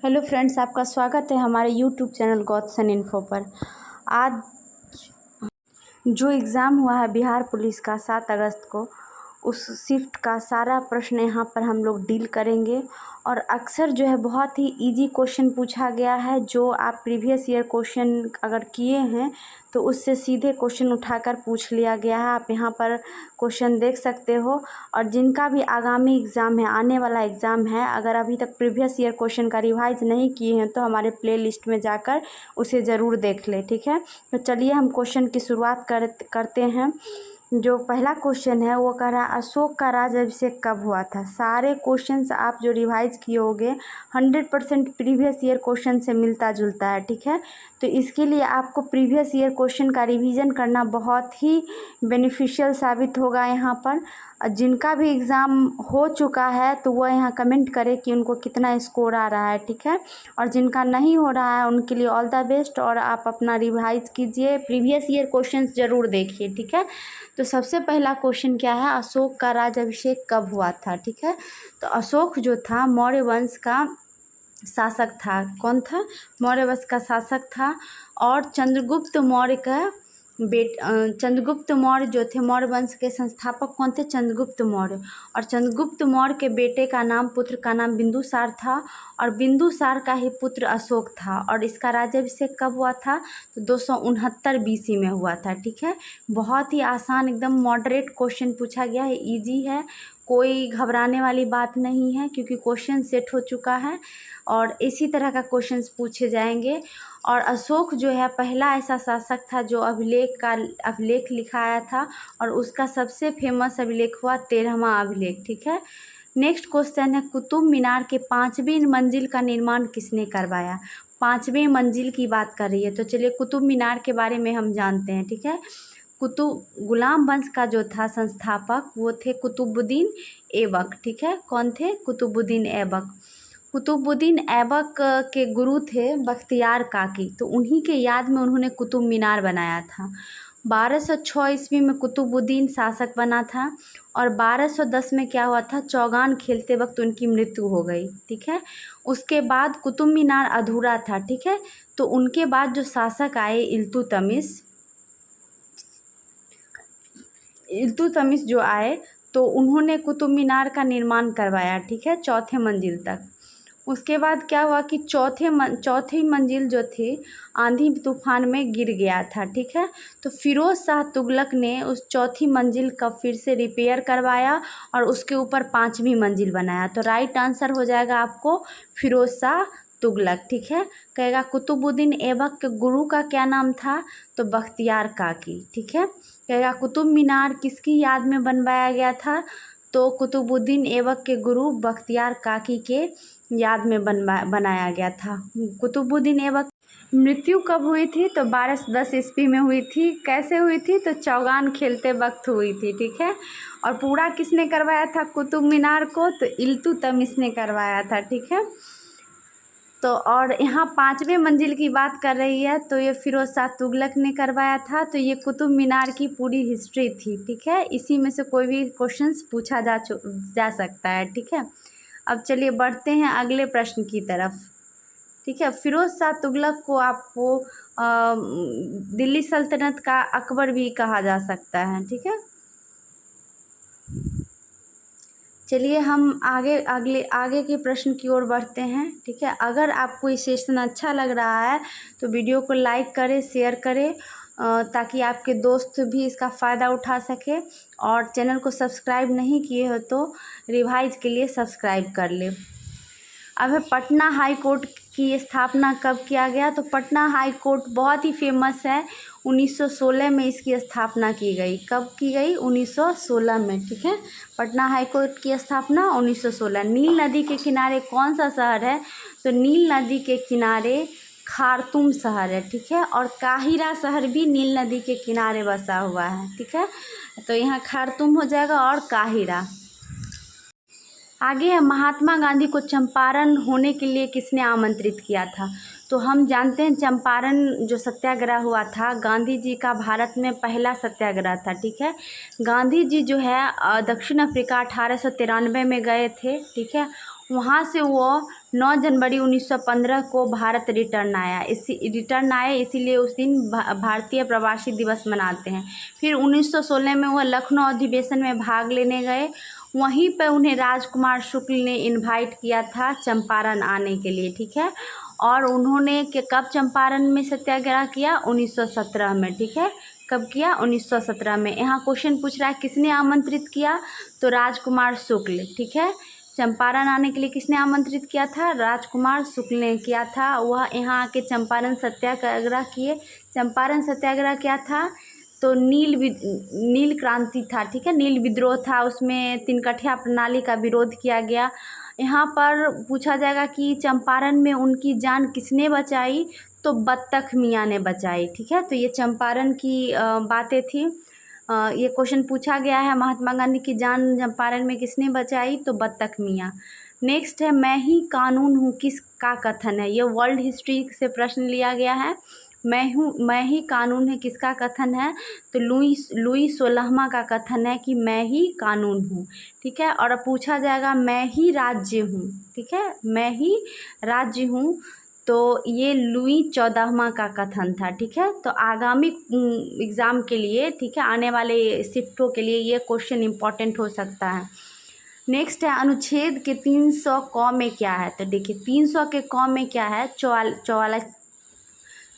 Hello friends, आपका स्वागत है हमारे यूट्यूब चैनल गौतसन इन्फो पर। आज जो एग्ज़ाम हुआ है बिहार पुलिस का 7 अगस्त को, उस शिफ्ट का सारा प्रश्न यहाँ पर हम लोग डील करेंगे। और अक्सर जो है बहुत ही इजी क्वेश्चन पूछा गया है। जो आप प्रीवियस ईयर क्वेश्चन अगर किए हैं तो उससे सीधे क्वेश्चन उठाकर पूछ लिया गया है। आप यहाँ पर क्वेश्चन देख सकते हो। और जिनका भी आगामी एग्ज़ाम है, आने वाला एग्ज़ाम है, अगर अभी तक प्रीवियस ईयर क्वेश्चन का रिवाइज नहीं किए हैं तो हमारे प्ले लिस्ट में जाकर उसे ज़रूर देख लें, ठीक है। तो चलिए हम क्वेश्चन की शुरुआत करते हैं। जो पहला क्वेश्चन है वो कह रहा है अशोक का राज्याभिषेक कब हुआ था। सारे क्वेश्चंस आप जो रिवाइज किए होंगे 100% प्रीवियस ईयर क्वेश्चन से मिलता जुलता है, ठीक है। तो इसके लिए आपको प्रीवियस ईयर क्वेश्चन का रिवीजन करना बहुत ही बेनिफिशियल साबित होगा यहाँ पर। जिनका भी एग्ज़ाम हो चुका है तो वह यहाँ कमेंट करे कि उनको कितना स्कोर आ रहा है, ठीक है। और जिनका नहीं हो रहा है उनके लिए ऑल द बेस्ट। और आप अपना रिवाइज कीजिए, प्रीवियस ईयर क्वेश्चंस ज़रूर देखिए, ठीक है। तो सबसे पहला क्वेश्चन क्या है, अशोक का राज्याभिषेक कब हुआ था, ठीक है। तो अशोक जो था मौर्य वंश का शासक था। कौन था? मौर्य वंश का शासक था। और चंद्रगुप्त मौर्य का चंद्रगुप्त मौर्य जो थे, मौर्य वंश के संस्थापक कौन थे? चंद्रगुप्त मौर्य। और चंद्रगुप्त मौर्य के बेटे का नाम, पुत्र का नाम बिंदुसार था। और बिंदुसार का ही पुत्र अशोक था। और इसका राज्याभिषेक कब हुआ था? तो 269 BC में हुआ था, ठीक है। बहुत ही आसान, एकदम मॉडरेट क्वेश्चन पूछा गया है, इजी है, कोई घबराने वाली बात नहीं है क्योंकि क्वेश्चन सेट हो चुका है और इसी तरह का क्वेश्चंस पूछे जाएंगे। और अशोक जो है पहला ऐसा शासक था जो अभिलेख लिखाया था। और उसका सबसे फेमस अभिलेख हुआ 13वां अभिलेख, ठीक है। नेक्स्ट क्वेश्चन है कुतुब मीनार के 5वीं मंजिल का निर्माण किसने करवाया। 5वीं मंजिल की बात कर रही है, तो चलिए कुतुब मीनार के बारे में हम जानते हैं, ठीक है। गुलाम वंश का जो था संस्थापक वो थे कुतुबुद्दीन ऐबक, ठीक है। कौन थे? कुतुबुद्दीन ऐबक। कुतुबुद्दीन ऐबक के गुरु थे बख्तियार काकी, तो उन्हीं के याद में उन्होंने कुतुब मीनार बनाया था। 1206 ईस्वी में कुतुबुद्दीन शासक बना था। और 1210 में क्या हुआ था, चौगान खेलते वक्त उनकी मृत्यु हो गई, ठीक है। उसके बाद कुतुब मीनार अधूरा था, ठीक है। तो उनके बाद जो शासक आए इल्तुतमिश जो आए तो उन्होंने कुतुब मीनार का निर्माण करवाया, ठीक है, 4थे मंजिल तक। उसके बाद क्या हुआ कि चौथी मंजिल जो थी आंधी तूफान में गिर गया था, ठीक है। तो फिरोज शाह तुगलक ने उस चौथी मंजिल का फिर से रिपेयर करवाया और उसके ऊपर 5वीं मंजिल बनाया। तो राइट आंसर हो जाएगा आपको फिरोज शाह तुगलक, ठीक है। कहेगा कुतुबुद्दीन ऐबक के गुरु का क्या नाम था, तो बख्तियार काकी, ठीक है। कहेगा कुतुब मीनार किसकी याद में बनवाया गया था, तो कुतुबुद्दीन ऐबक के गुरु बख्तियार काकी के याद में बनाया गया था। कुतुबुद्दीन ऐबक मृत्यु कब हुई थी, तो 1210 ईस्वी में हुई थी। कैसे हुई थी, तो चौगान खेलते वक्त हुई थी, ठीक है। और पूरा किसने करवाया था कुतुब मीनार को, तो इल्तुतमिश ने करवाया था, ठीक है। तो और यहाँ 5वें मंजिल की बात कर रही है तो ये फिरोज शाह तुगलक ने करवाया था। तो ये कुतुब मीनार की पूरी हिस्ट्री थी, ठीक है। इसी में से कोई भी क्वेश्चंस पूछा जा सकता है, ठीक है। अब चलिए बढ़ते हैं अगले प्रश्न की तरफ, ठीक है। फिरोज शाह तुगलक को आपको दिल्ली सल्तनत का अकबर भी कहा जा सकता है, ठीक है। चलिए हम आगे के प्रश्न की ओर बढ़ते हैं, ठीक है। अगर आपको ये सेशन अच्छा लग रहा है तो वीडियो को लाइक करें, शेयर करें ताकि आपके दोस्त भी इसका फ़ायदा उठा सके। और चैनल को सब्सक्राइब नहीं किए हो तो रिवाइज के लिए सब्सक्राइब कर ले। अब है पटना हाई कोर्ट की स्थापना कब किया गया, तो पटना हाई कोर्ट बहुत ही फेमस है। 1916 में इसकी स्थापना की गई। कब की गई? 1916 में, ठीक है। पटना हाई कोर्ट की स्थापना 1916। नील नदी के किनारे कौन सा शहर है, तो नील नदी के किनारे खार्तूम शहर है, ठीक है। और काहिरा शहर भी नील नदी के किनारे बसा हुआ है, ठीक है। तो यहाँ खार्तूम हो जाएगा और काहिरा। आगे है महात्मा गांधी को चंपारण होने के लिए किसने आमंत्रित किया था, तो हम जानते हैं चंपारण जो सत्याग्रह हुआ था गांधी जी का भारत में पहला सत्याग्रह था, ठीक है। गांधी जी जो है दक्षिण अफ्रीका 1893 में गए थे, ठीक है। वहाँ से वो 9 जनवरी 1915 को भारत रिटर्न आए, इसीलिए उस दिन भारतीय प्रवासी दिवस मनाते हैं। फिर 1916 में वह लखनऊ अधिवेशन में भाग लेने गए। वहीं पर उन्हें राजकुमार शुक्ल ने इनवाइट किया था चंपारण आने के लिए, ठीक है। और उन्होंने कब चंपारण में सत्याग्रह किया? 1917 में, ठीक है। कब किया? 1917 में। यहाँ क्वेश्चन पूछ रहा है किसने आमंत्रित किया? तो राजकुमार शुक्ल, ठीक है। चंपारण आने के लिए किसने आमंत्रित किया था? राजकुमार शुक्ल ने किया था। वह यहाँ आके चंपारण सत्याग्रह किए। चंपारण सत्याग्रह क्या था? तो नील क्रांति था, ठीक है। नील विद्रोह था, उसमें तिनकठिया प्रणाली का विरोध किया गया। यहाँ पर पूछा जाएगा कि चंपारण में उनकी जान किसने बचाई? तो बत्तख मियाँ ने बचाई, ठीक है। तो ये चंपारण की बातें थी। ये क्वेश्चन पूछा गया है, महात्मा गांधी की जान चंपारण में किसने बचाई? तो बत्तख मियाँ। नेक्स्ट है मैं ही कानून हूँ किसका कथन है? ये वर्ल्ड हिस्ट्री से प्रश्न लिया गया है। मैं ही कानून है किसका कथन है? तो लुई 16वां का कथन है कि मैं ही कानून हूँ, ठीक है। और अब पूछा जाएगा मैं ही राज्य हूँ, ठीक है। मैं ही राज्य हूँ, तो ये लुई 14वां का कथन था, ठीक है। तो आगामी एग्ज़ाम के लिए, ठीक है, आने वाले शिफ्टों के लिए ये क्वेश्चन इम्पॉर्टेंट हो सकता है। नेक्स्ट है अनुच्छेद के 300 क में क्या है? तो देखिए 300 के क में क्या है?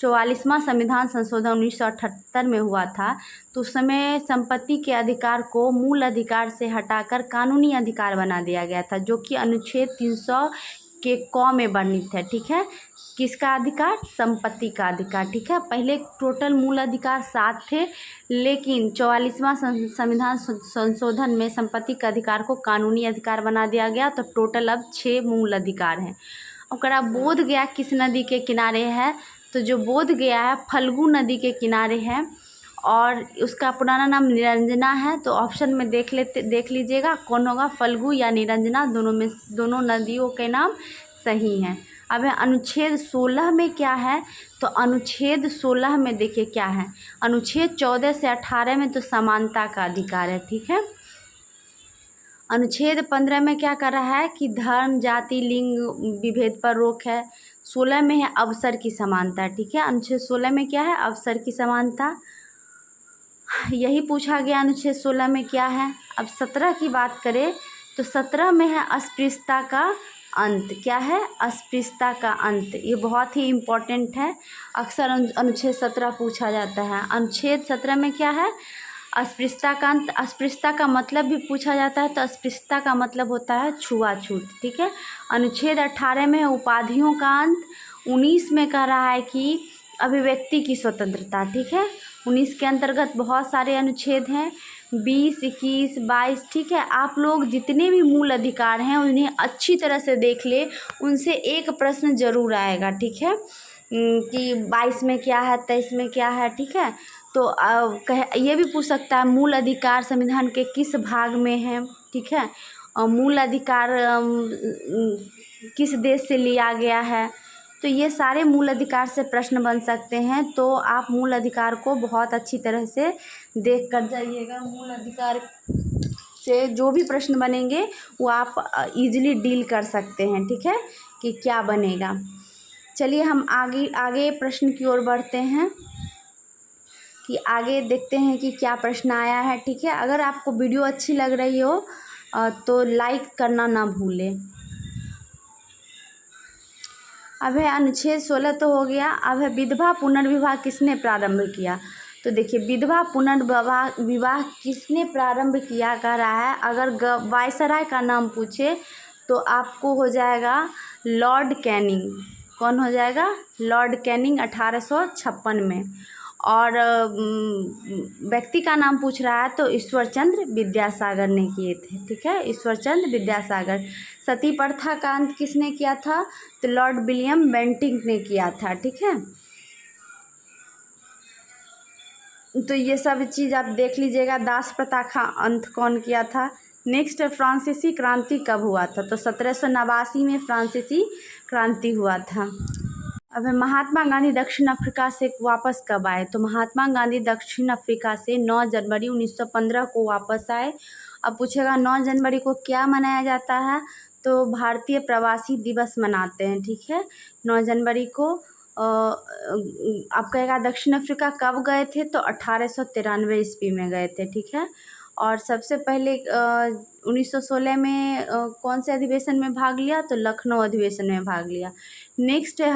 44वां संविधान संशोधन 1978 में हुआ था। तो उस समय संपत्ति के अधिकार को मूल अधिकार से हटाकर कानूनी अधिकार बना दिया गया था, जो कि अनुच्छेद 300 के क में वर्णित है, ठीक है। किसका अधिकार? संपत्ति का अधिकार, ठीक है। पहले टोटल मूल अधिकार 7 थे, लेकिन 44वां संविधान संशोधन में संपत्ति के अधिकार को कानूनी अधिकार बना दिया गया, तो टोटल अब 6 मूल अधिकार हैं। ओकरा बोध गया किस नदी के किनारे है? तो जो बोध गया है फल्गु नदी के किनारे है, और उसका पुराना नाम निरंजना है। तो ऑप्शन में देख लीजिएगा कौन होगा, फल्गु या निरंजना, दोनों नदियों के नाम सही हैं। अब है अनुच्छेद 16 में क्या है? तो अनुच्छेद 16 में देखिए क्या है, अनुच्छेद 14 से 18 में तो समानता का अधिकार है, ठीक है। अनुच्छेद 15 में क्या कर रहा है कि धर्म, जाति, लिंग विभेद पर रोक है। 16 में है अवसर की समानता, ठीक है। अनुच्छेद 16 में क्या है? अवसर की समानता, यही पूछा गया। अनुच्छेद 16 में क्या है? अब 17 की बात करें तो 17 में है अस्पृश्यता का अंत। क्या है? अस्पृश्यता का अंत। ये बहुत ही इम्पोर्टेंट है, अक्सर अनुच्छेद 17 पूछा जाता है। अनुच्छेद 17 में क्या है? अस्पृश्यता का अंत। अस्पृश्यता का मतलब भी पूछा जाता है, तो अस्पृश्यता का मतलब होता है छुआछूत, ठीक है। अनुच्छेद 18 में है उपाधियों का अंत। 19 में कह रहा है कि अभिव्यक्ति की स्वतंत्रता, ठीक है। 19 के अंतर्गत बहुत सारे अनुच्छेद हैं, 20, 21, 22, ठीक है। आप लोग जितने भी मूल अधिकार हैं उन्हें अच्छी तरह से देख ले, उनसे एक प्रश्न जरूर आएगा, ठीक है, कि 22 में क्या है, 23 में क्या है, ठीक है। तो ये भी पूछ सकता है मूल अधिकार संविधान के किस भाग में है, ठीक है। मूल अधिकार किस देश से लिया गया है, तो ये सारे मूल अधिकार से प्रश्न बन सकते हैं। तो आप मूल अधिकार को बहुत अच्छी तरह से देख कर जाइएगा। मूल अधिकार से जो भी प्रश्न बनेंगे वो आप इजीली डील कर सकते हैं, ठीक है, कि क्या बनेगा। चलिए हम आगे प्रश्न की ओर बढ़ते हैं, कि आगे देखते हैं कि क्या प्रश्न आया है, ठीक है। अगर आपको वीडियो अच्छी लग रही हो तो लाइक करना ना भूलें। अब है अनुच्छेद 16 तो हो गया। अब है विधवा पुनर्विवाह किसने प्रारंभ किया? तो देखिए विधवा पुनर्विवाह किसने प्रारंभ किया कह रहा है। अगर वायसराय का नाम पूछे तो आपको हो जाएगा लॉर्ड कैनिंग। कौन हो जाएगा? लॉर्ड कैनिंग 1856 में। और व्यक्ति का नाम पूछ रहा है तो ईश्वरचंद्र विद्यासागर ने किए थे, ठीक है, ईश्वरचंद्र विद्यासागर। सती प्रथा का अंत किसने किया था? तो लॉर्ड विलियम बेंटिंक ने किया था, ठीक है। तो ये सब चीज़ आप देख लीजिएगा। दास प्रथा का अंत कौन किया था? नेक्स्ट फ्रांसीसी क्रांति कब हुआ था? तो 1789 में फ्रांसीसी क्रांति हुआ था। अब महात्मा गांधी दक्षिण अफ्रीका से वापस कब आए? तो महात्मा गांधी दक्षिण अफ्रीका से 9 जनवरी 1915 को वापस आए। अब पूछेगा 9 जनवरी को क्या मनाया जाता है? तो भारतीय प्रवासी दिवस मनाते हैं, ठीक है। 9 जनवरी को आप कहेगा दक्षिण अफ्रीका कब गए थे, तो 1893 ईस्वी में गए थे, ठीक है। और सबसे पहले 1916 में कौन से अधिवेशन में भाग लिया, तो लखनऊ अधिवेशन में भाग लिया। नेक्स्ट है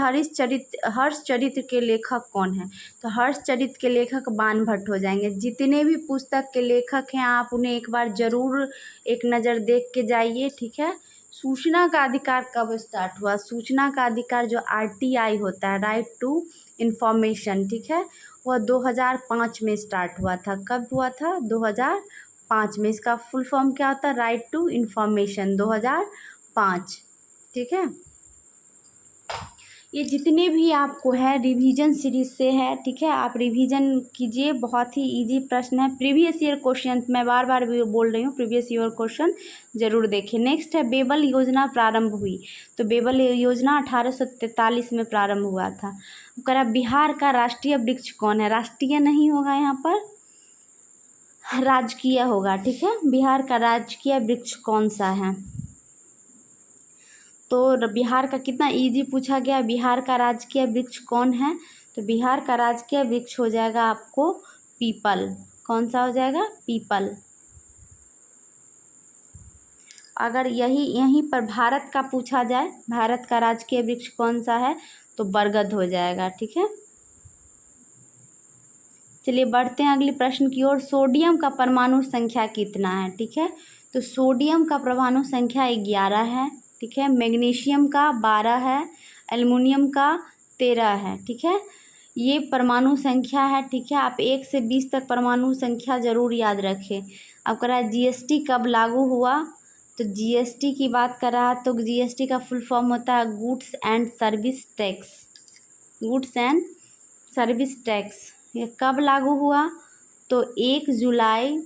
हर्षचरित्र के लेखक कौन है, तो हर्षचरित्र के लेखक बाण भट्ट हो जाएंगे। जितने भी पुस्तक के लेखक हैं आप उन्हें एक बार ज़रूर एक नज़र देख के जाइए, ठीक है। सूचना का अधिकार कब स्टार्ट हुआ, सूचना का अधिकार जो RTI होता है, राइट टू इन्फॉर्मेशन, ठीक है, वह 2005 में स्टार्ट हुआ था। कब हुआ था, 2005 में। इसका फुल फॉर्म क्या होता है, राइट टू इन्फॉर्मेशन, 2005, ठीक है। ये जितने भी आपको है रिवीजन सीरीज से है, ठीक है, आप रिवीजन कीजिए, बहुत ही इजी प्रश्न है, प्रीवियस ईयर क्वेश्चन, मैं बार बार भी बोल रही हूँ, प्रीवियस ईयर क्वेश्चन जरूर देखिए। नेक्स्ट है बेबल योजना प्रारंभ हुई, तो बेबल योजना 1843 में प्रारंभ हुआ था। कह बिहार का राष्ट्रीय वृक्ष कौन है, राष्ट्रीय नहीं होगा यहाँ पर, राजकीय होगा, ठीक है। बिहार का राजकीय वृक्ष कौन सा है, तो बिहार का कितना इजी पूछा गया, बिहार का राजकीय वृक्ष कौन है, तो बिहार का राजकीय वृक्ष हो जाएगा आपको पीपल। कौन सा हो जाएगा, पीपल। अगर यहीं पर भारत का पूछा जाए, भारत का राजकीय वृक्ष कौन सा है, तो बरगद हो जाएगा, ठीक है। चलिए बढ़ते हैं अगले प्रश्न की ओर। सोडियम का परमाणु संख्या कितना है, ठीक है, तो सोडियम का परमाणु संख्या 11 है, ठीक है। मैग्नीशियम का 12 है, एल्युमिनियम का 13 है, ठीक है। ये परमाणु संख्या है, ठीक है। आप 1 से 20 तक परमाणु संख्या जरूर याद रखें। अब कह रहा है GST कब लागू हुआ, तो GST की बात कर रहा है, तो GST का फुल फॉर्म होता है goods and service tax, goods and service tax. ये कब लागू हुआ, तो 1 जुलाई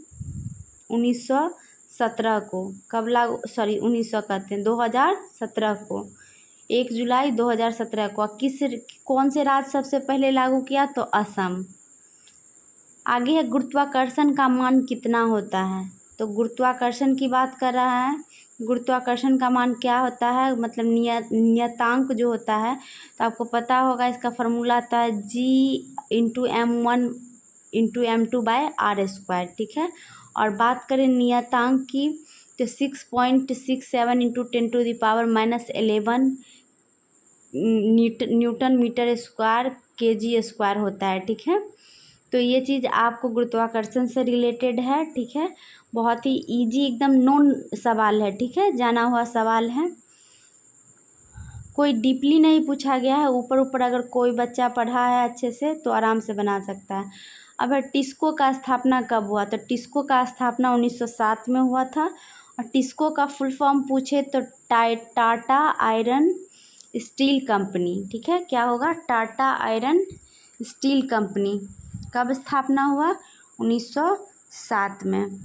1917 को। कब लागू, 2017 को, 1 जुलाई 2017 को। कौन से राज्य सबसे पहले लागू किया, तो असम। आगे है गुरुत्वाकर्षण का मान कितना होता है, तो गुरुत्वाकर्षण की बात कर रहा है। गुरुत्वाकर्षण का मान क्या होता है, मतलब नियतांक जो होता है, तो आपको पता होगा इसका फॉर्मूला आता है G×M1×M2/r², ठीक है। और बात करें नियतांक की, तो 6.67 × 10⁻⁻11 न्यूटन मीटर स्क्वायर kg² होता है, ठीक है। तो ये चीज़ आपको गुरुत्वाकर्षण से रिलेटेड है, ठीक है। बहुत ही इजी एकदम नोन सवाल है, ठीक है, जाना हुआ सवाल है, कोई डीपली नहीं पूछा गया है। ऊपर ऊपर अगर कोई बच्चा पढ़ा है अच्छे से तो आराम से बना सकता है। अब टिस्को का स्थापना कब हुआ, तो टिस्को का स्थापना 1907 में हुआ था। और टिस्को का फुल फॉर्म पूछे तो टाटा आयरन स्टील कंपनी, ठीक है। क्या होगा, टाटा आयरन स्टील कंपनी। कब स्थापना हुआ, 1907 में।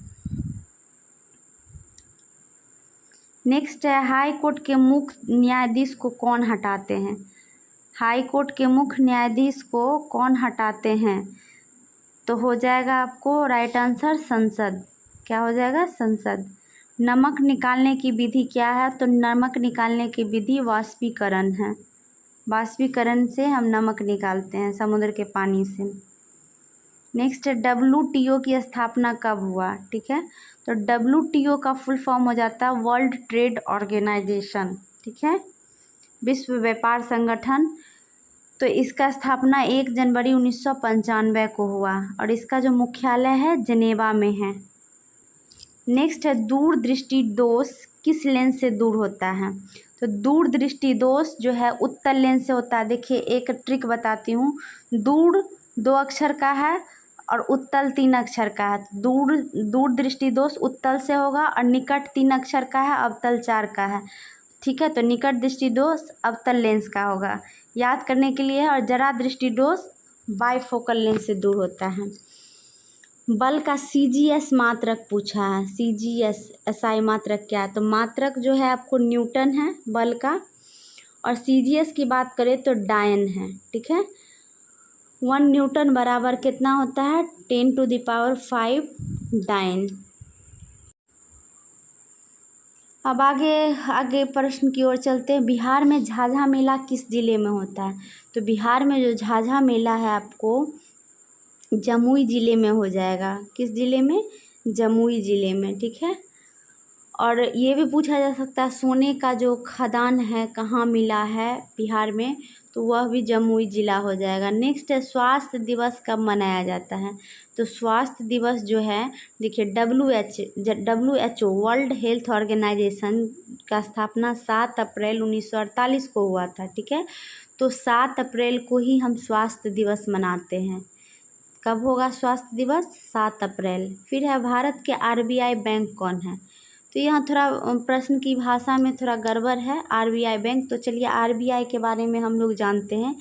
नेक्स्ट है हाई कोर्ट के मुख्य न्यायाधीश को कौन हटाते हैं, हाई कोर्ट के मुख्य न्यायाधीश को कौन हटाते हैं, तो हो जाएगा आपको राइट आंसर संसद। क्या हो जाएगा, संसद। नमक निकालने की विधि क्या है, तो नमक निकालने की विधि वाष्पीकरण है। वाष्पीकरण से हम नमक निकालते हैं समुद्र के पानी से। नेक्स्ट है WTO की स्थापना कब हुआ, ठीक है, तो WTO का फुल फॉर्म हो जाता है वर्ल्ड ट्रेड ऑर्गेनाइजेशन, ठीक है, विश्व व्यापार संगठन। तो इसका स्थापना 1 जनवरी 1995 को हुआ और इसका जो मुख्यालय है जेनेवा में है। नेक्स्ट है दूरदृष्टि दोष किस लेंस से दूर होता है, तो दूरदृष्टि दोष जो है उत्तल लेंस से होता है। देखिए एक ट्रिक बताती हूँ, दूर 2 अक्षर का है और उत्तल 3 अक्षर का है। दूरदृष्टि दोष उत्तल से होगा और निकट 3 अक्षर का है, अवतल 4 का है, ठीक है। तो निकट दृष्टि दोष अवतल लेंस का होगा, याद करने के लिए। और जरा दृष्टि दोष बाइफोकल लेंस से दूर होता है। बल का CGS मात्रक पूछा है, CGS SI मात्रक क्या है, तो मात्रक जो है आपको न्यूटन है बल का। और CGS की बात करें तो डायन है, ठीक है। 1 न्यूटन बराबर कितना होता है, 10⁵ डायन। अब आगे आगे प्रश्न की ओर चलते हैं। बिहार में झाझा मेला किस ज़िले में होता है? तो बिहार में जो झाझा मेला है आपको जमुई ज़िले में हो जाएगा। किस ज़िले में? जमुई ज़िले में, ठीक है। और ये भी पूछा जा सकता है सोने का जो खदान है कहाँ मिला है बिहार में? तो वह भी जमुई ज़िला हो जाएगा। नेक्स्ट है स्वास्थ्य दिवस कब मनाया जाता है? तो स्वास्थ्य दिवस जो है देखिए WHO वर्ल्ड हेल्थ ऑर्गेनाइजेशन का स्थापना 7 अप्रैल 1948 को हुआ था, ठीक है। तो 7 अप्रैल को ही हम स्वास्थ्य दिवस मनाते हैं। कब होगा स्वास्थ्य दिवस? 7 अप्रैल। फिर है भारत के RBI बैंक कौन है? तो यहाँ थोड़ा प्रश्न की भाषा में थोड़ा गड़बड़ है। RBI बैंक, तो चलिए RBI के बारे में हम लोग जानते हैं।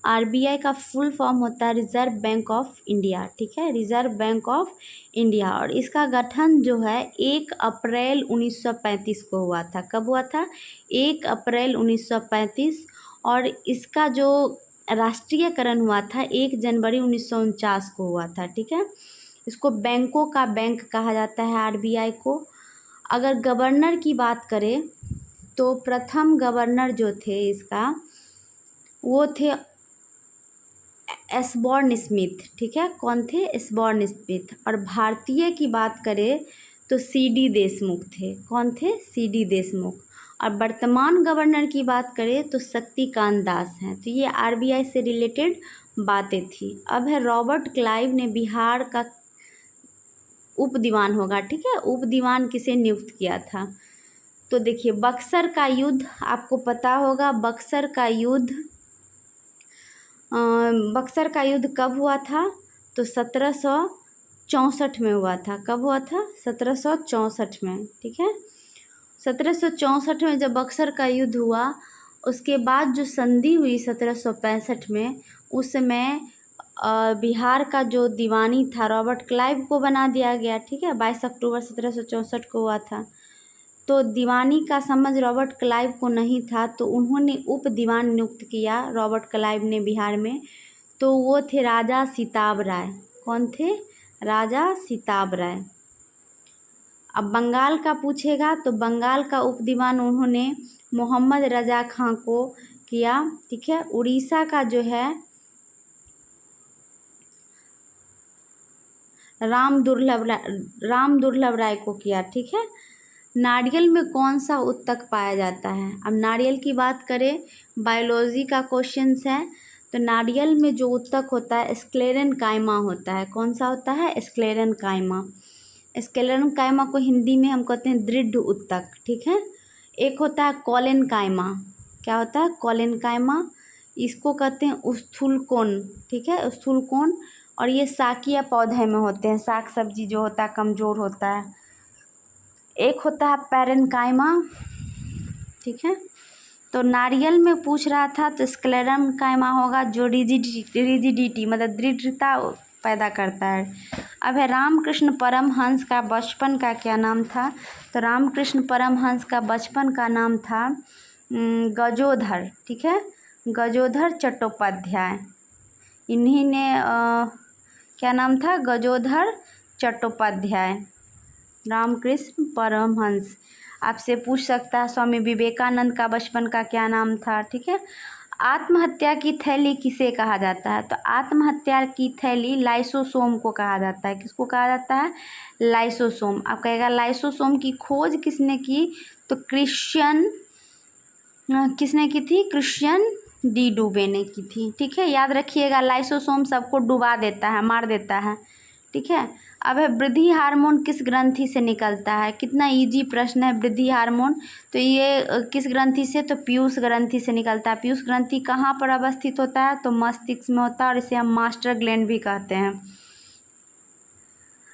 RBI का फुल फॉर्म होता है रिज़र्व बैंक ऑफ इंडिया, ठीक है, रिज़र्व बैंक ऑफ इंडिया। और इसका गठन जो है 1 अप्रैल 1935 को हुआ था। कब हुआ था? 1 अप्रैल 1935। और इसका जो राष्ट्रीयकरण हुआ था 1 जनवरी 1949 को हुआ था, ठीक है। इसको बैंकों का बैंक कहा जाता है RBI को। अगर गवर्नर की बात करें तो प्रथम गवर्नर जो थे इसका वो थे एस्बॉर्न स्मिथ, ठीक है। कौन थे? एस्बॉर्न स्मिथ। और भारतीय की बात करें तो CD देशमुख थे। कौन थे? CD देशमुख। और वर्तमान गवर्नर की बात करें तो शक्तिकांत दास हैं। तो ये RBI से रिलेटेड बातें थी। अब है रॉबर्ट क्लाइव ने बिहार का उप दीवान होगा, ठीक है। उप दीवान किसे नियुक्त किया था? तो देखिए बक्सर का युद्ध आपको पता होगा। बक्सर का युद्ध कब हुआ था? तो 1764 में हुआ था। कब हुआ था? 1764 में, ठीक है। 1764 में जब बक्सर का युद्ध हुआ उसके बाद जो संधि हुई 1765 में, उस समय बिहार का जो दीवानी था रॉबर्ट क्लाइव को बना दिया गया, ठीक है। 22 अक्टूबर 1764 को हुआ था। तो दीवानी का समझ रॉबर्ट क्लाइव को नहीं था तो उन्होंने उप दीवान नियुक्त किया रॉबर्ट क्लाइव ने बिहार में। तो वो थे राजा सिताब राय। कौन थे? राजा सिताब राय। अब बंगाल का पूछेगा तो बंगाल का उप दीवान उन्होंने मोहम्मद रजा खां को किया, ठीक है। उड़ीसा का जो है राम दुर्लभ राय को किया, ठीक है। नारियल में कौन सा उत्तक पाया जाता है? अब नारियल की बात करें, बायोलॉजी का क्वेश्चन है। तो नारियल में जो उत्तक होता है स्क्लेरेनकाइमा होता है। कौन सा होता है? स्क्लेरेनकाइमा। स्क्लेरेनकाइमा को हिंदी में हम कहते हैं दृढ़ उत्तक, ठीक है। एक होता है कॉलेनकाइमा। क्या होता है? कॉलेनकाइमा। इसको कहते हैं स्थूलकोण, ठीक है, स्थूलकोण। और ये शाकीय पौधे में होते हैं, साग सब्जी जो होता है कमज़ोर होता है। एक होता है पैरेनकाइमा, ठीक है। तो नारियल में पूछ रहा था तो स्क्लेरेनकाइमा होगा जो रिजिडिटी मतलब दृढ़ता पैदा करता है। अब है रामकृष्ण परमहंस का बचपन का क्या नाम था? तो रामकृष्ण परमहंस का बचपन का नाम था गजोधर, ठीक है, गजोधर चट्टोपाध्याय। इन्हीं ने क्या नाम था? गजोधर चट्टोपाध्याय। रामकृष्ण परमहंस। आपसे पूछ सकता है स्वामी विवेकानंद का बचपन का क्या नाम था, ठीक है। आत्महत्या की थैली किसे कहा जाता है? तो आत्महत्या की थैली लाइसोसोम को कहा जाता है। किसको कहा जाता है? लाइसोसोम। आप कहेगा लाइसोसोम की खोज किसने की? तो किसने की थी? क्रिश्चियन डी डुबे ने की थी, ठीक है। याद रखिएगा लाइसोसोम सबको डुबा देता है, मार देता है, ठीक है। अब है वृद्धि हार्मोन किस ग्रंथि से निकलता है? कितना इजी प्रश्न है। वृद्धि हार्मोन तो ये किस ग्रंथि से? तो पीयूष ग्रंथि से निकलता है। पीयूष ग्रंथि कहाँ पर अवस्थित होता है? तो मस्तिष्क में होता है और इसे हम मास्टर ग्लैंड भी कहते हैं।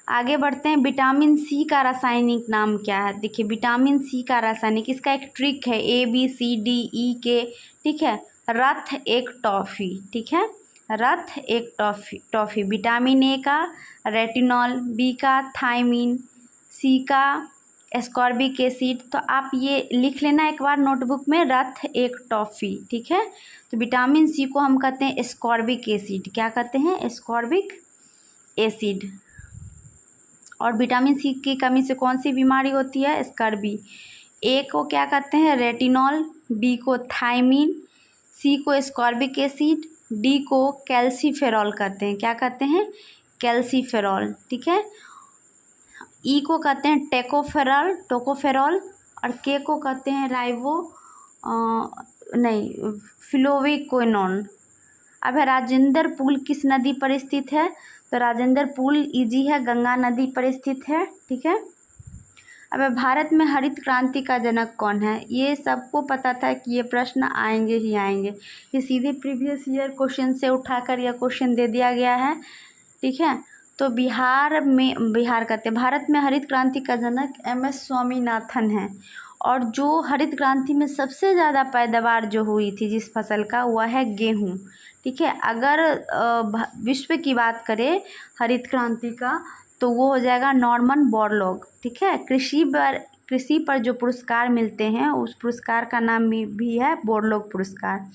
आगे बढ़ते हैं। विटामिन सी का रासायनिक नाम क्या है? देखिए विटामिन सी का रासायनिक, इसका एक ट्रिक है ABCDE ठीक है। रथ एक टॉफ़ी, ठीक है, रथ एक टॉफ़ी। विटामिन ए का रेटिनॉल, बी का थायमीन, सी का एस्कॉर्बिक एसिड। तो आप ये लिख लेना एक बार नोटबुक में, रथ एक टॉफ़ी, ठीक है। तो विटामिन सी को हम कहते हैं एस्कॉर्बिक एसिड। क्या कहते हैं? Ascorbic acid. और विटामिन सी की कमी से कौन सी बीमारी होती है? स्कर्वी। ए को क्या कहते हैं रेटिनॉल, बी को थायमीन, सी को एस्कॉर्बिक एसिड, डी को कैल्सीफेरॉल कहते हैं। क्या कहते हैं? कैल्सीफेरॉल। ठीक है। ई को कहते हैं टोकोफेरॉल और के को कहते हैं फ्लोविकोनोन। अब है राजेंद्र पुल किस नदी पर स्थित है? तो राजेंद्र पुल इजी है, गंगा नदी पर स्थित है। ठीक है। अब भारत में हरित क्रांति का जनक कौन है? ये सबको पता था कि ये प्रश्न आएंगे ही आएंगे, ये सीधे प्रीवियस ईयर क्वेश्चन से उठाकर यह क्वेश्चन दे दिया गया है। ठीक है। तो भारत में हरित क्रांति का जनक MS स्वामीनाथन है। और जो हरित क्रांति में सबसे ज़्यादा पैदावार जो हुई थी जिस फसल का, वह है गेहूँ। ठीक है। अगर विश्व की बात करें हरित क्रांति का तो वो हो जाएगा नॉर्मन बोरलॉग। ठीक है। कृषि पर जो पुरस्कार मिलते हैं उस पुरस्कार का नाम भी है बोरलॉग पुरस्कार।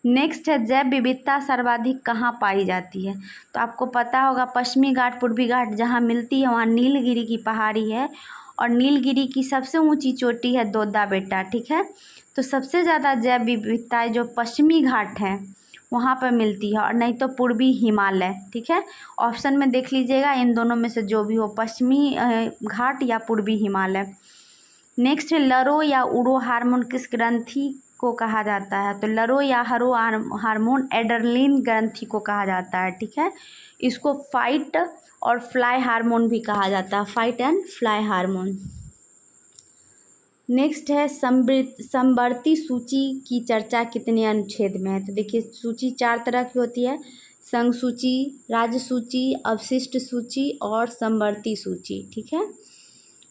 नेक्स्ट है जैव विविधता सर्वाधिक कहाँ पाई जाती है? तो आपको पता होगा पश्चिमी घाट पूर्वी घाट जहाँ मिलती है वहाँ नीलगिरी की पहाड़ी है और नीलगिरी की सबसे ऊंची चोटी है दोदा बेटा। ठीक है। तो सबसे ज़्यादा जैव विविधता जो पश्चिमी घाट है वहाँ पर मिलती है और नहीं तो पूर्वी हिमालय। ठीक है। ऑप्शन में देख लीजिएगा इन दोनों में से जो भी हो, पश्चिमी घाट या पूर्वी हिमालय। नेक्स्ट है लरो या उरो हार्मोन किस ग्रंथि को कहा जाता है? तो लरो या हरो हार्मोन एड्रेनलिन ग्रंथि को कहा जाता है। ठीक है। इसको फाइट और फ्लाई हार्मोन भी कहा जाता है, fight and fly hormone. Next है समवर्ती सूची की चर्चा कितने अनुच्छेद में है? तो देखिए सूची 4 तरह की होती है, संघ सूची, राज्य सूची, अवशिष्ट सूची और समवर्ती सूची। ठीक है।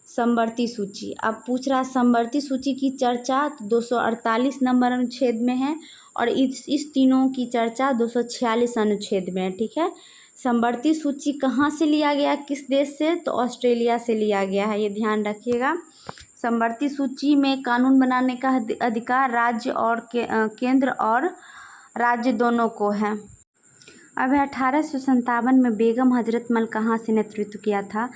समवर्ती सूची अब पूछ रहा है समवर्ती सूची की चर्चा 248 नंबर अनुच्छेद में है और इस तीनों की चर्चा 246 अनुच्छेद में है। ठीक है। समवर्ती सूची कहाँ से लिया गया, किस देश से? तो ऑस्ट्रेलिया से लिया गया है, ये ध्यान रखिएगा। समवर्ती सूची में कानून बनाने का अधिकार राज्य और केंद्र और राज्य दोनों को है। अब 1857 में बेगम हजरत मल कहाँ से नेतृत्व किया था?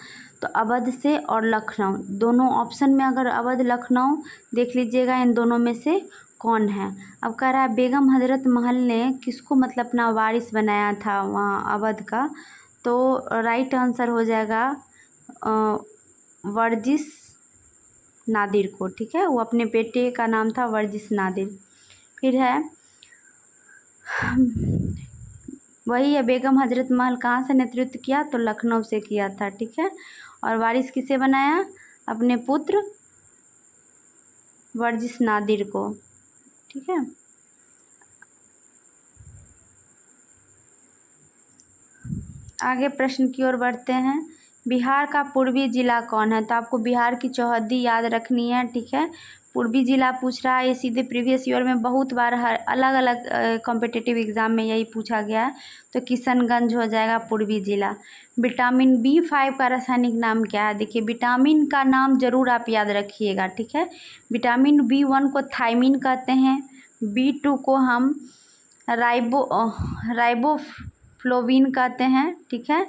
तो अवध से और लखनऊ, दोनों ऑप्शन में अगर अवध लखनऊ देख लीजिएगा इन दोनों में से कौन है। अब कह रहा है बेगम हजरत महल ने किसको मतलब अपना वारिस बनाया था वहाँ अवध का? तो राइट आंसर हो जाएगा वर्जिस नादिर को। ठीक है। वो अपने बेटे का नाम था वर्जिस नादिर। फिर है वही है बेगम हजरत महल कहाँ से नेतृत्व किया? तो लखनऊ से किया था। ठीक है। और वारिस किसे बनाया? अपने पुत्र वर्जिस नादिर को। ठीक है। आगे प्रश्न की ओर बढ़ते हैं। बिहार का पूर्वी जिला कौन है? तो आपको बिहार की चौहद्दी याद रखनी है। ठीक है। पूर्वी जिला पूछ रहा है, ये सीधे प्रीवियस ईयर में बहुत बार हर अलग अलग कॉम्पिटिटिव एग्जाम में यही पूछा गया है। तो किशनगंज हो जाएगा पूर्वी जिला। विटामिन B5 का रासायनिक नाम क्या है? देखिए विटामिन का नाम जरूर आप याद रखिएगा। ठीक है। विटामिन B1 को थायमीन कहते हैं, B2 को हम राइबोफ्लोविन कहते हैं। ठीक है।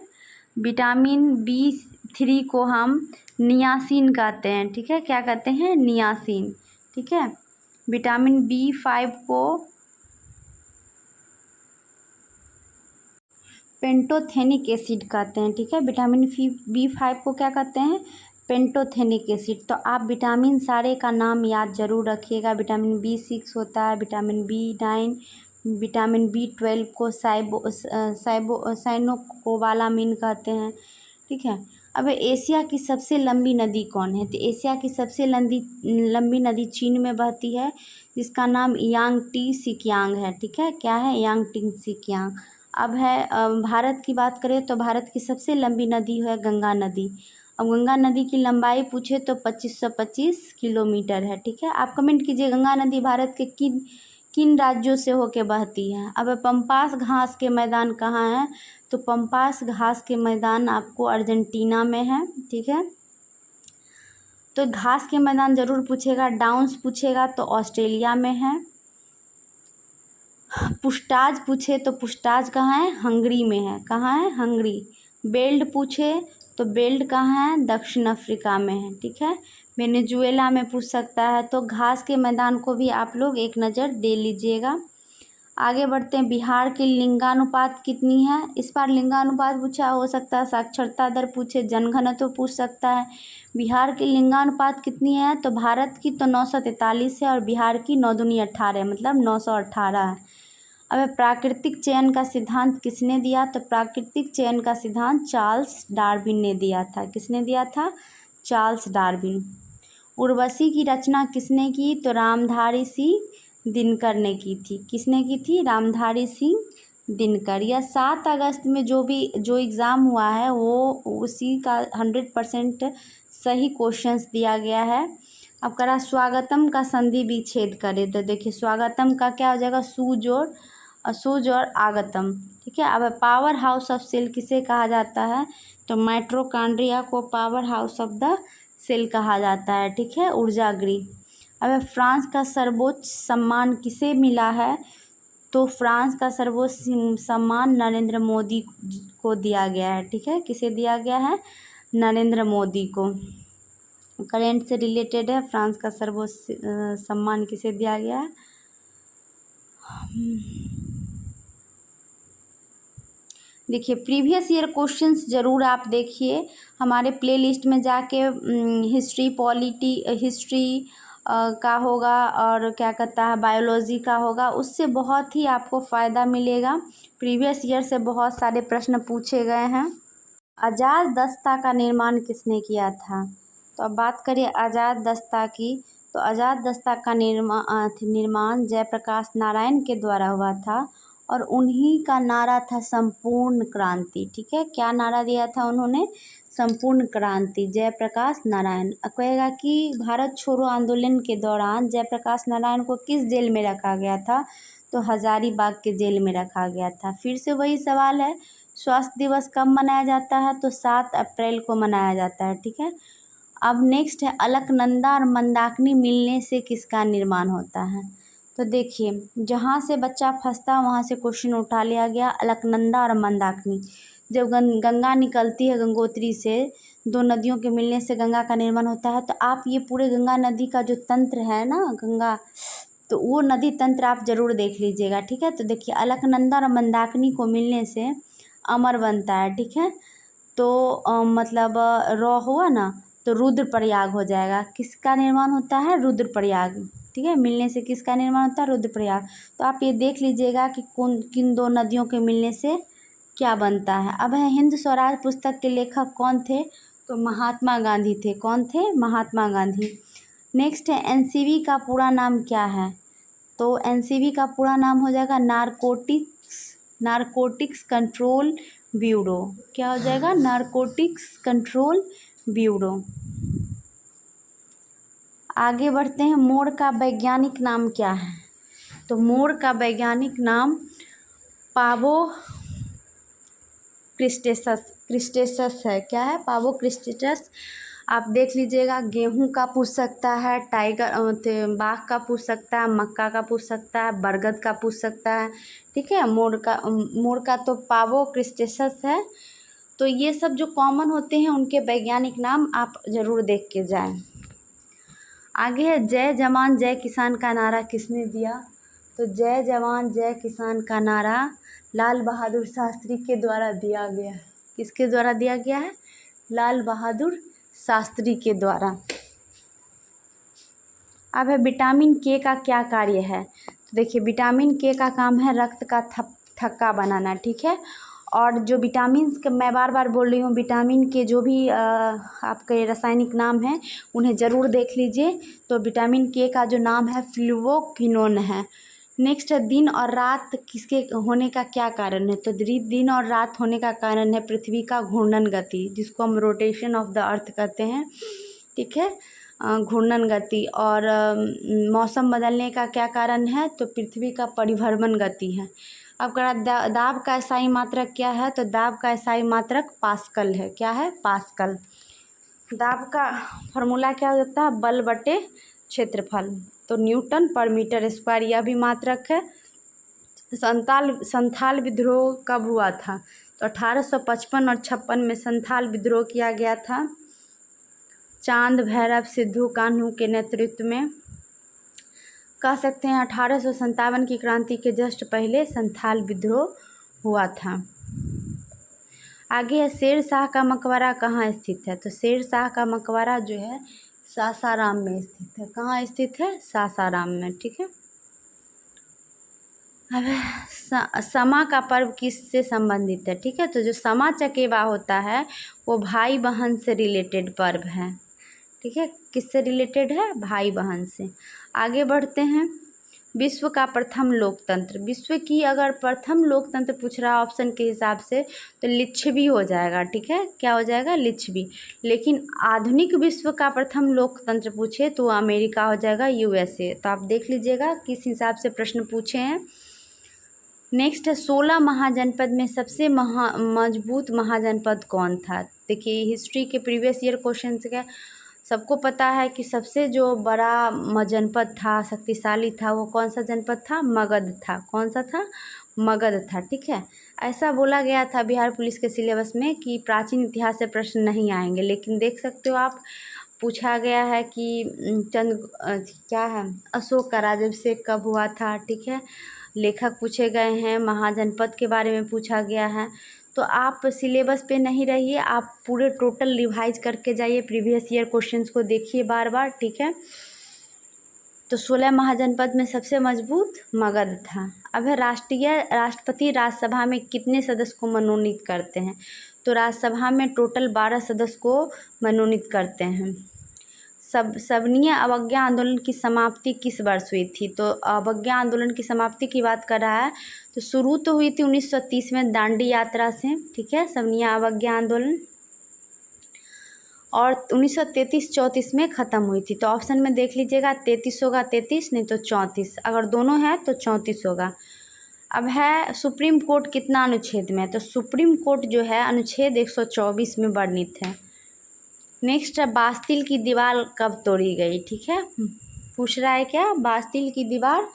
विटामिन B3 को हम नियासिन कहते हैं। ठीक है। क्या कहते हैं? नियासिन। ठीक है। विटामिन B5 को पेंटोथेनिक एसिड कहते हैं। ठीक है। विटामिन B5 को क्या कहते हैं? Pantothenic acid. तो आप विटामिन सारे का नाम याद जरूर रखिएगा। विटामिन B6 होता है, विटामिन B9, विटामिन B12 को साइनोकोबालामिन कहते हैं। ठीक है। अब एशिया की सबसे लंबी नदी कौन है? तो एशिया की सबसे लंबी नदी चीन में बहती है जिसका नाम यांगटी सिकियांग है। ठीक है। क्या है? Yangtze Sikiang. अब है भारत की बात करें तो भारत की सबसे लंबी नदी है गंगा नदी। अब गंगा नदी की लंबाई पूछे तो 2525 किलोमीटर है। ठीक है। आप कमेंट कीजिए गंगा नदी भारत के किन राज्यों से होके बहती है। अब पंपास घास के मैदान कहाँ है? तो पंपास घास के मैदान आपको अर्जेंटीना में है। ठीक है। तो घास के मैदान जरूर पूछेगा। डाउन्स पूछेगा तो ऑस्ट्रेलिया में है। पुस्टाज पूछे तो पुस्टाज कहाँ है? हंगरी में है। कहाँ है? हंगरी। बेल्ट पूछे तो बेल्ट कहाँ है? दक्षिण अफ्रीका में है। ठीक है। वेनेजुएला में पूछ सकता है। तो घास के मैदान को भी आप लोग एक नज़र दे लीजिएगा। आगे बढ़ते हैं, बिहार की लिंगानुपात कितनी है। इस बार लिंगानुपात पूछा, हो सकता है साक्षरता दर पूछे, जनघनत्व पूछ सकता है। बिहार की लिंगानुपात कितनी है, तो भारत की तो 943 है और बिहार की 9 दूनी 18 मतलब 918 है। अब प्राकृतिक चयन का सिद्धांत किसने दिया, तो प्राकृतिक चयन का सिद्धांत चार्ल्स डार्विन ने दिया था। किसने दिया था, चार्ल्स डार्विन। उर्वशी की रचना किसने की, तो रामधारी सिंह दिनकर ने की थी। किसने की थी, रामधारी सिंह दिनकर। यह 7 अगस्त में जो एग्ज़ाम हुआ है वो उसी का 100% सही क्वेश्चंस दिया गया है। अब करा स्वागतम का संधि विच्छेद करें, तो देखिए स्वागतम का क्या हो जाएगा, सूज और आगतम। ठीक है। अब पावर हाउस ऑफ सेल किसे कहा जाता है, तो माइटोकॉन्ड्रिया को powerhouse of the cell कहा जाता है। ठीक है, ऊर्जा गृह। अब फ्रांस का सर्वोच्च सम्मान किसे मिला है, तो फ्रांस का सर्वोच्च सम्मान नरेंद्र मोदी को दिया गया है। ठीक है, किसे दिया गया है, नरेंद्र मोदी को। करेंट से रिलेटेड है, फ्रांस का सर्वोच्च सम्मान किसे दिया गया है। देखिए प्रीवियस ईयर क्वेश्चंस ज़रूर आप देखिए, हमारे प्लेलिस्ट में जाके हिस्ट्री का होगा और क्या कहता है बायोलॉजी का होगा, उससे बहुत ही आपको फ़ायदा मिलेगा। प्रीवियस ईयर से बहुत सारे प्रश्न पूछे गए हैं। अजातशत्रु का निर्माण किसने किया था, तो अब बात करें अजातशत्रु की, तो अजातशत्रु का निर्माण जयप्रकाश नारायण के द्वारा हुआ था और उन्हीं का नारा था संपूर्ण क्रांति। ठीक है, क्या नारा दिया था उन्होंने, संपूर्ण क्रांति, जयप्रकाश नारायण। कहेगा कि भारत छोड़ो आंदोलन के दौरान जयप्रकाश नारायण को किस जेल में रखा गया था, तो हजारीबाग के जेल में रखा गया था। फिर से वही सवाल है, स्वास्थ्य दिवस कब मनाया जाता है, तो 7 अप्रैल को मनाया जाता है। ठीक है। अब नेक्स्ट है, अलकनंदा और मंदाकिनी मिलने से किसका निर्माण होता है, तो देखिए जहाँ से बच्चा फंसता वहाँ से क्वेश्चन उठा लिया गया। अलकनंदा और मंदाकिनी, जब गंगा निकलती है गंगोत्री से, 2 नदियों के मिलने से गंगा का निर्माण होता है। तो आप ये पूरे गंगा नदी का जो तंत्र है ना गंगा, तो वो नदी तंत्र आप ज़रूर देख लीजिएगा। ठीक है, तो देखिए अलकनंदा और मंदाकिनी को मिलने से अमर बनता है। ठीक है, तो मतलब रॉ हुआ ना, तो रुद्रप्रयाग हो जाएगा। किसका निर्माण होता है, रुद्रप्रयाग। ठीक है, मिलने से किसका निर्माण होता है, रुद्रप्रयाग। तो आप ये देख लीजिएगा कि किन 2 नदियों के मिलने से क्या बनता है। अब है हिंद स्वराज पुस्तक के लेखक कौन थे, तो महात्मा गांधी थे। कौन थे, महात्मा गांधी। नेक्स्ट है, एनसीबी का पूरा नाम क्या है, तो एनसीबी का पूरा नाम हो जाएगा नारकोटिक्स कंट्रोल ब्यूरो। क्या हो जाएगा, नारकोटिक्स कंट्रोल ब्यूरो। आगे बढ़ते हैं, मोर का वैज्ञानिक नाम क्या है, तो मोर का वैज्ञानिक नाम पावो क्रिस्टेसस है। क्या है, पावो क्रिस्टेसस। आप देख लीजिएगा, गेहूं का पूछ सकता है, बाघ का पूछ सकता है, मक्का का पूछ सकता है, बरगद का पूछ सकता है। ठीक है, मोर का तो पावो क्रिस्टेसस है। तो ये सब जो कॉमन होते हैं उनके वैज्ञानिक नाम आप ज़रूर देख के जाएं। आगे है, जय जवान जय किसान का नारा किसने दिया, तो जय जवान जय किसान का नारा लाल बहादुर शास्त्री के द्वारा दिया गया है। किसके द्वारा दिया गया है, लाल बहादुर शास्त्री के द्वारा। अब है, विटामिन के का क्या कार्य है, तो देखिए विटामिन के का काम है रक्त का थक्का बनाना। ठीक है, और जो विटामिन के मैं बार बार बोल रही हूँ, विटामिन के जो भी आपके रासायनिक नाम हैं उन्हें ज़रूर देख लीजिए। तो विटामिन के का जो नाम है फ्लुओक्विनोन है। नेक्स्ट है, दिन और रात किसके होने का क्या कारण है, तो दिन और रात होने का कारण है पृथ्वी का घूर्णन गति, जिसको हम रोटेशन ऑफ द अर्थ कहते हैं। ठीक है, घूर्णन गति। और मौसम बदलने का क्या कारण है, तो पृथ्वी का परिभ्रमण गति है। अब दाब का SI मात्रक क्या है, तो दाब का SI मात्रक पास्कल है। क्या है, पास्कल। दाब का फॉर्मूला क्या हो जाता है, बल बटे क्षेत्रफल, तो न्यूटन पर मीटर स्क्वायर, यह भी मात्रक है। संथाल विद्रोह कब हुआ था, तो 1855 और 56 में संथाल विद्रोह किया गया था। चांद भैरव सिद्धू कान्हू के नेतृत्व में, कह सकते हैं 1857 की क्रांति के जस्ट पहले संथाल विद्रोह हुआ था। आगे है शेर शाह का मकबरा कहाँ स्थित है। तो शेर शाह का मकबरा जो है सासाराम में स्थित है। कहाँ स्थित है? सासाराम में। ठीक है। अब समा का पर्व किससे संबंधित है? ठीक है। तो जो समा चकेबा होता है वो भाई बहन से रिलेटेड पर्व है। ठीक है। किससे रिलेटेड है? भाई बहन से। आगे बढ़ते हैं। विश्व का प्रथम लोकतंत्र। विश्व की अगर प्रथम लोकतंत्र पूछ रहा है ऑप्शन के हिसाब से तो लिच्छवी हो जाएगा। ठीक है। क्या हो जाएगा? लिच्छवी। लेकिन आधुनिक विश्व का प्रथम लोकतंत्र पूछे तो अमेरिका हो जाएगा, यूएसए। तो आप देख लीजिएगा किस हिसाब से प्रश्न पूछे हैं। नेक्स्ट है 16 महाजनपद में सबसे मजबूत महाजनपद कौन था। देखिए हिस्ट्री के प्रीवियस ईयर क्वेश्चन का सबको पता है कि सबसे जो बड़ा जनपद था, शक्तिशाली था, वो कौन सा जनपद था? मगध था। कौन सा था? मगध था। ठीक है। ऐसा बोला गया था बिहार पुलिस के सिलेबस में कि प्राचीन इतिहास से प्रश्न नहीं आएंगे, लेकिन देख सकते हो आप पूछा गया है कि क्या है अशोक का राज्याभिषेक कब हुआ था। ठीक है। लेखक पूछे गए हैं, महाजनपद के बारे में पूछा गया है। तो आप सिलेबस पे नहीं रहिए, आप पूरे टोटल रिवाइज करके जाइए, प्रीवियस ईयर क्वेश्चंस को देखिए बार बार। ठीक है। तो 16 महाजनपद में सबसे मजबूत मगध था। अब है राष्ट्रपति राज्यसभा में कितने सदस्य को मनोनीत करते हैं। तो राज्यसभा में टोटल 12 सदस्य को मनोनीत करते हैं। सबनीय अवज्ञा आंदोलन की समाप्ति किस वर्ष हुई थी। तो अवज्ञा आंदोलन की समाप्ति की बात कर रहा है तो शुरू तो हुई थी 1930 में दांडी यात्रा से। ठीक है। सबनीय अवज्ञा आंदोलन, और 1933-34 में ख़त्म हुई थी। तो ऑप्शन में देख लीजिएगा 33 होगा, 33 नहीं तो 34, अगर दोनों है तो 34 होगा। अब है सुप्रीम कोर्ट कितना अनुच्छेद में है। तो सुप्रीम कोर्ट जो है अनुच्छेद 124 में वर्णित है। नेक्स्ट है बास्तिल की दीवार कब तोड़ी गई। ठीक है। पूछ रहा है क्या? बास्तिल की दीवार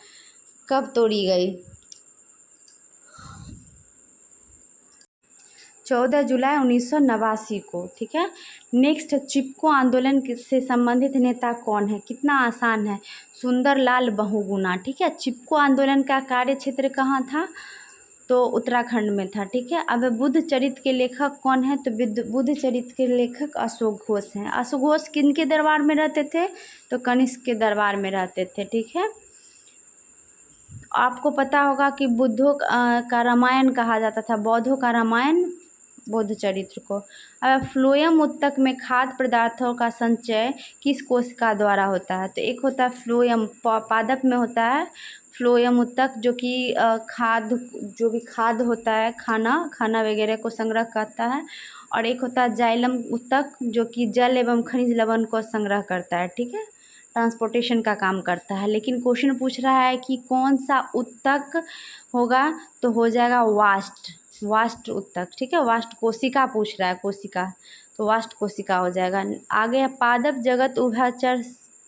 कब तोड़ी गई? 14 जुलाई 1989 को। ठीक है। नेक्स्ट चिपको आंदोलन से संबंधित नेता कौन है। कितना आसान है, सुंदरलाल बहुगुणा। ठीक है। चिपको आंदोलन का कार्य क्षेत्र कहाँ था? तो उत्तराखंड में था। ठीक है। अब बुद्ध चरित्र के लेखक कौन है। तो बुद्ध चरित्र के लेखक अशोक घोष हैं। अशोक घोष किनके दरबार में रहते थे? तो कनिष्क के दरबार में रहते थे। ठीक है। आपको पता होगा कि बुद्धों का रामायण कहा जाता था, बौद्धों का रामायण बौद्ध चरित्र को। अब फ्लोएम उत्तक में खाद्य पदार्थों का संचय किस कोशिका द्वारा होता है। तो एक होता है फ्लोएम, पादप में होता है फ्लोएम उत्तक, जो कि खाद्य, जो भी खाद्य होता है, खाना वगैरह को संग्रह करता है। और एक होता है जाइलम उत्तक, जो कि जल एवं खनिज लवण को संग्रह करता है। ठीक है। ट्रांसपोर्टेशन का काम करता है। लेकिन क्वेश्चन पूछ रहा है कि कौन सा उत्तक होगा। तो हो जाएगा वाष्ट उत्तक। ठीक है। वाष्ट कोशिका पूछ रहा है, कोशिका, तो वाष्ट कोशिका हो जाएगा। आगे पादप जगत उभयचर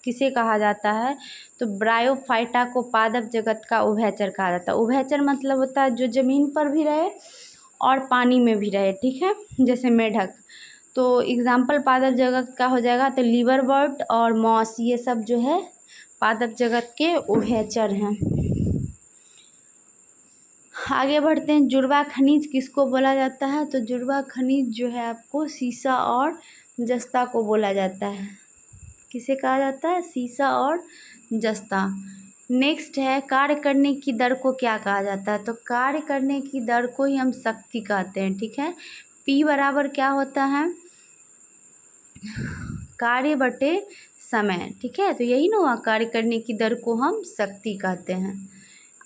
किसे कहा जाता है। तो ब्रायोफाइटा को पादप जगत का उभयचर कहा जाता है। उभयचर मतलब होता है जो ज़मीन पर भी रहे और पानी में भी रहे। ठीक है। जैसे मेढक। तो एग्जाम्पल पादप जगत का हो जाएगा तो लीवर बर्ड और मॉस, ये सब जो है पादप जगत के उभयचर हैं। आगे बढ़ते हैं। जुड़वा खनिज किसको बोला जाता है। तो जुड़वा खनिज जो है आपको सीसा और जस्ता को बोला जाता है। किसे कहा जाता है? सीसा और जस्ता। नेक्स्ट है कार्य करने की दर को क्या कहा जाता है। तो कार्य करने की दर को ही हम शक्ति कहते हैं। ठीक है। P बराबर क्या होता है? कार्य बटे समय। ठीक है। तो यही ना हुआ, कार्य करने की दर को हम शक्ति कहते हैं।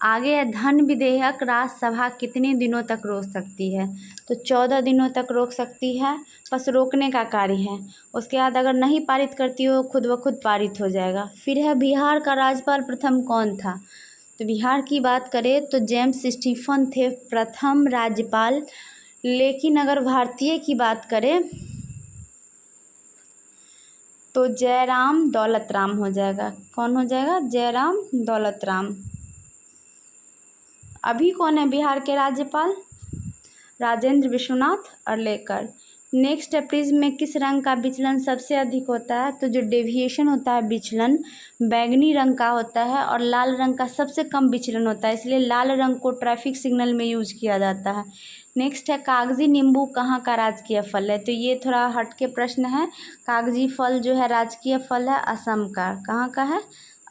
आगे है धन विधेयक राज्यसभा कितने दिनों तक रोक सकती है। तो 14 दिनों तक रोक सकती है, बस रोकने का कार्य है। उसके बाद अगर नहीं पारित करती हो खुद ब खुद पारित हो जाएगा। फिर है बिहार का राज्यपाल प्रथम कौन था। तो बिहार की बात करें तो जेम्स स्टीफन थे प्रथम राज्यपाल। लेकिन अगर भारतीय की बात करें तो जयराम दौलत राम हो जाएगा। कौन हो जाएगा? जयराम दौलत राम। अभी कौन है बिहार के राज्यपाल? राजेंद्र विश्वनाथ अर्लेकर। नेक्स्ट है, प्रिज्म में किस रंग का विचलन सबसे अधिक होता है? तो जो डेविएशन होता है विचलन बैगनी रंग का होता है और लाल रंग का सबसे कम विचलन होता है, इसलिए लाल रंग को ट्रैफिक सिग्नल में यूज किया जाता है। नेक्स्ट है, कागजी नींबू कहाँ का राजकीय फल है? तो ये थोड़ा हटके प्रश्न है। कागजी फल जो है राजकीय फल है असम का। कहाँ का है?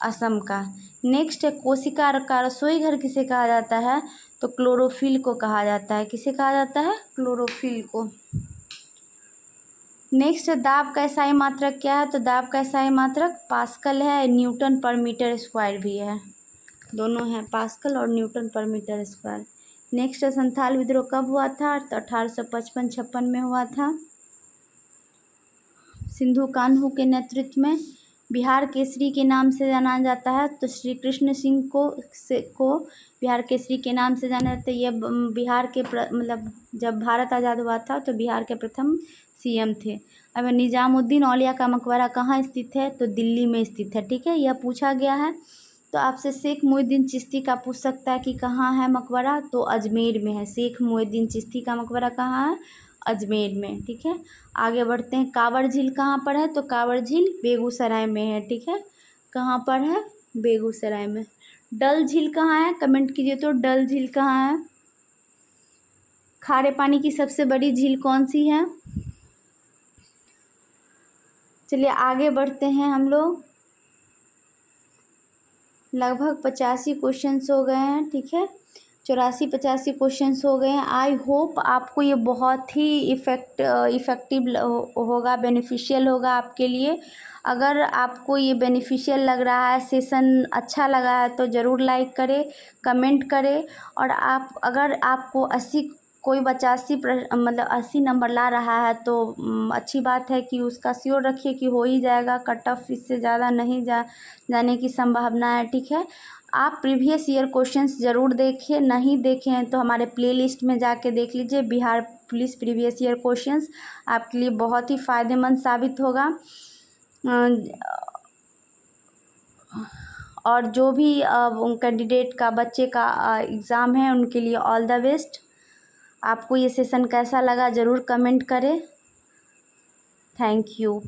असम का। नेक्स्ट है, कोशिका का रसोई घर किसे कहा जाता है? तो क्लोरोफिल को कहा जाता है। किसे कहा जाता है? क्लोरोफिल को। नेक्स्ट, दाब का एसआई मात्रक क्या है? तो दाब का एसआई मात्रक पास्कल है, न्यूटन पर मीटर स्क्वायर भी है, दोनों हैं, पास्कल और न्यूटन पर मीटर स्क्वायर। नेक्स्ट है, संथाल विद्रोह कब हुआ था? तो 1855-56 में हुआ था, सिंधु कान्हू के नेतृत्व में। बिहार केसरी के नाम से जाना जाता है, तो श्री कृष्ण सिंह को बिहार केसरी के नाम से जाना जाता है। ये बिहार के मतलब जब भारत आज़ाद हुआ था तो बिहार के प्रथम सीएम थे। अब निजामुद्दीन औलिया का मकबरा कहाँ स्थित है? तो दिल्ली में स्थित है। ठीक है, यह पूछा गया है। तो आपसे शेख मुहिउद्दीन चिश्ती का पूछ सकता है कि कहाँ है मकबरा? तो अजमेर में है। शेख मुहिउद्दीन चिश्ती का मकबरा कहाँ है? अजमेर में। ठीक है, आगे बढ़ते हैं। कांवड़ झील कहाँ पर है? तो कांवड़ झील बेगूसराय में है। ठीक है, कहाँ पर है? बेगूसराय में। डल झील कहाँ है? कमेंट कीजिए तो डल झील कहाँ है? खारे पानी की सबसे बड़ी झील कौन सी है? चलिए आगे बढ़ते हैं हम लोग। लगभग 85 क्वेश्चंस हो गए हैं। ठीक है, 84-85 क्वेश्चंस हो गए हैं। आई होप आपको ये बहुत ही इफ़ेक्टिव होगा, बेनिफिशियल होगा आपके लिए। अगर आपको ये बेनिफिशियल लग रहा है, सेशन अच्छा लगा है, तो ज़रूर लाइक करें, कमेंट करें। और अगर आपको 80 कोई बच्चा 80 नंबर ला रहा है तो अच्छी बात है कि उसका श्योर रखिए कि हो ही जाएगा। कट ऑफ इससे ज़्यादा नहीं जाने की संभावना है। ठीक है, आप प्रीवियस ईयर क्वेश्चंस ज़रूर देखिए, नहीं देखे हैं तो हमारे प्लेलिस्ट में जाके देख लीजिए। Bihar police previous year questions आपके लिए बहुत ही फ़ायदेमंद साबित होगा। और जो भी कैंडिडेट का बच्चे का एग्ज़ाम है उनके लिए ऑल द बेस्ट। आपको ये सेशन कैसा लगा ज़रूर कमेंट करें। Thank you.